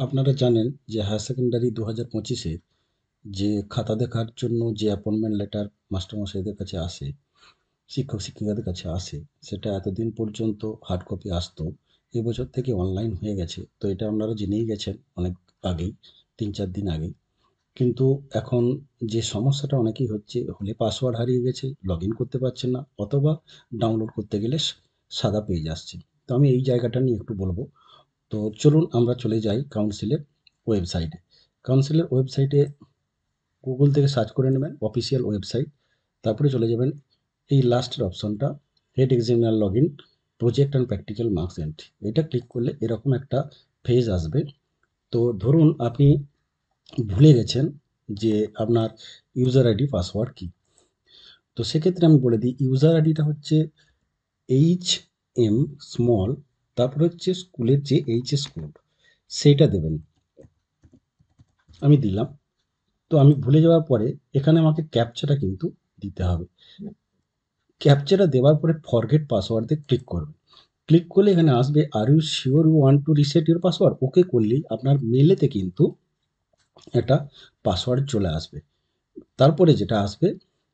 আপনারা জানেন যে হায়ার সেকেন্ডারি 2025-এ যে খাতা দেখার জন্য যে অ্যাপয়েন্টমেন্ট লেটার মাস্টারমশাইদের কাছে আসে, শিক্ষক শিক্ষিকাদের কাছে আসে, সেটা এতদিন পর্যন্ত হার্ড কপি আসতো। এবছর থেকে অনলাইন হয়ে গেছে। তো এটা আপনারা জেনেই গেছেন অনেক আগেই, 3-4 দিন আগেই। কিন্তু এখন যে সমস্যাটা অনেকেই হচ্ছে, হলে পাসওয়ার্ড হারিয়ে গেছে, লগইন করতে পারছেন না, অথবা ডাউনলোড করতে গেলে সাদা পেজ আসছে। তো আমি এই জায়গাটা নিয়ে একটু বলবো। তো চলুন আমরা চলে যাই কাউন্সিলের ওয়েবসাইটে। কাউন্সিলের ওয়েবসাইটে গুগল থেকে সার্চ করে নেবেন অফিসিয়াল ওয়েবসাইট। তারপরে চলে যাবেন এই লাস্টের অপশনটা, head examiner log in project and practical marks entry. এটা ক্লিক করলে এরকম একটা পেজ আসবে। তো ধরুন আপনি ভুলে গেছেন যে আপনার ইউজার আইডি পাসওয়ার্ড কী। তো সেক্ষেত্রে আমি বলে দিই, ইউজার আইডিটা হচ্ছে HM, তারপরে হচ্ছে স্কুলের যে HS কোড, সেইটা দেবেন। আমি দিলাম। তো আমি ভুলে যাওয়ার পরে এখানে আমাকে ক্যাপচাটা কিন্তু দিতে হবে। ক্যাপচাটা দেওয়ার পরে ফরগেট পাসওয়ার্ডে ক্লিক করবেন। ক্লিক করলে এখানে আসবে, are you sure you want to reset your password? ওকে করলেই আপনার মেলেতে কিন্তু একটা পাসওয়ার্ড চলে আসবে। তারপরে যেটা আসবে,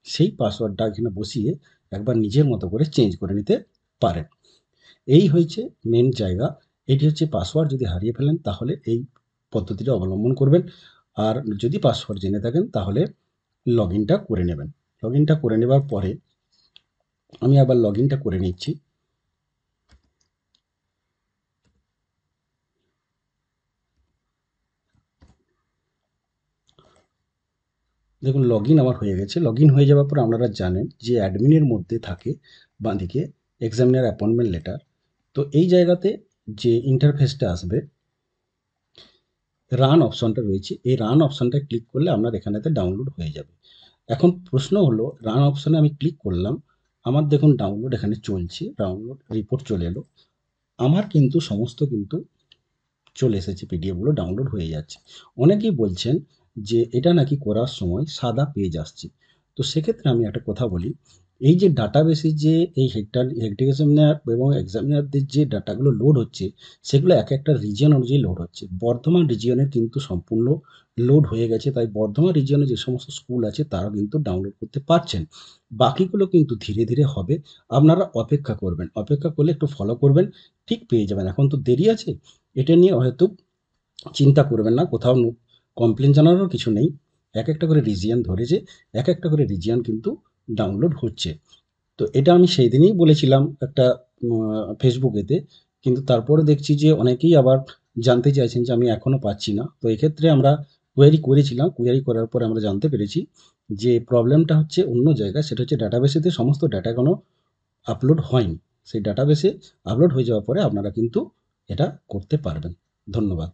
সেই পাসওয়ার্ডটা এখানে বসিয়ে একবার নিজের মতো করে চেঞ্জ করে নিতে পারেন। এই হয়েছে মেন জায়গা। এটি হচ্ছে পাসওয়ার্ড। যদি হারিয়ে ফেলেন তাহলে এই পদ্ধতিটা অবলম্বন করবেন। আর যদি পাসওয়ার্ড জেনে থাকেন তাহলে লগ ইনটা করে নেবেন। লগ ইনটা করে নেবার পরে আমি আবার লগ ইনটা করে নিচ্ছি। দেখুন লগ ইন আমার হয়ে গেছে। লগ ইন হয়ে যাওয়ার পর আপনারা জানেন যে অ্যাডমিনের মধ্যে থাকে বাঁদিকে এক্সামিনার অ্যাপয়েন্টমেন্ট লেটার। তো এই জায়গাতে যে ইন্টারফেসটা আসবে, রান অপশনটা রয়েছে, এই রান অপশনটা ক্লিক করলে আপনার এখানেতে ডাউনলোড হয়ে যাবে। এখন প্রশ্ন হলো, রান অপশনে আমি ক্লিক করলাম, আমার দেখুন ডাউনলোড এখানে চলছে, ডাউনলোড রিপোর্ট চলে এলো। আমার কিন্তু সমস্ত কিন্তু চলে এসেছে, পিডিএফগুলো ডাউনলোড হয়ে যাচ্ছে। অনেকেই বলছেন যে এটা নাকি করার সময় সাদা পেজ আসছে। তো সেক্ষেত্রে আমি একটা কথা বলি, এই যে ডাটাবেসে যে এই হেড এক্সামিনার এবং এক্সামিনারদের যে ডাটাগুলো লোড হচ্ছে, সেগুলো এক একটা রিজিয়ন অনুযায়ী লোড হচ্ছে। বর্ধমান রিজিয়নের কিন্তু সম্পূর্ণ লোড হয়ে গেছে, তাই বর্ধমান রিজিয়নে যে সমস্ত স্কুল আছে তারা কিন্তু ডাউনলোড করতে পারছেন। বাকিগুলো কিন্তু ধীরে ধীরে হবে। আপনারা অপেক্ষা করবেন, অপেক্ষা করলে একটু ফলো করবেন, ঠিক পেয়ে যাবেন। এখন তো দেরি আছে, এটা নিয়ে হয়তো চিন্তা করবেন না, কোথাও কমপ্লেন জানানোর কিছু নেই। এক একটা করে রিজিয়ন ধরেছে, এক একটা করে রিজিয়ন কিন্তু ডাউনলোড হচ্ছে। তো এটা আমি সেই দিনই বলেছিলাম একটা ফেসবুকেতে, কিন্তু তারপরে দেখছি যে অনেকেই আবার জানতে চাইছেন যে আমি এখনও পাচ্ছি না। তো এক্ষেত্রে আমরা কোয়েরি করেছিলাম, কোয়েরি করার পরে আমরা জানতে পেরেছি যে প্রবলেমটা হচ্ছে অন্য জায়গায়। সেটা হচ্ছে ডাটাবেসেতে সমস্ত ডাটা এখনও আপলোড হয়নি। সেই ডাটাবেসে আপলোড হয়ে যাওয়ার পরে আপনারা কিন্তু এটা করতে পারবেন। ধন্যবাদ।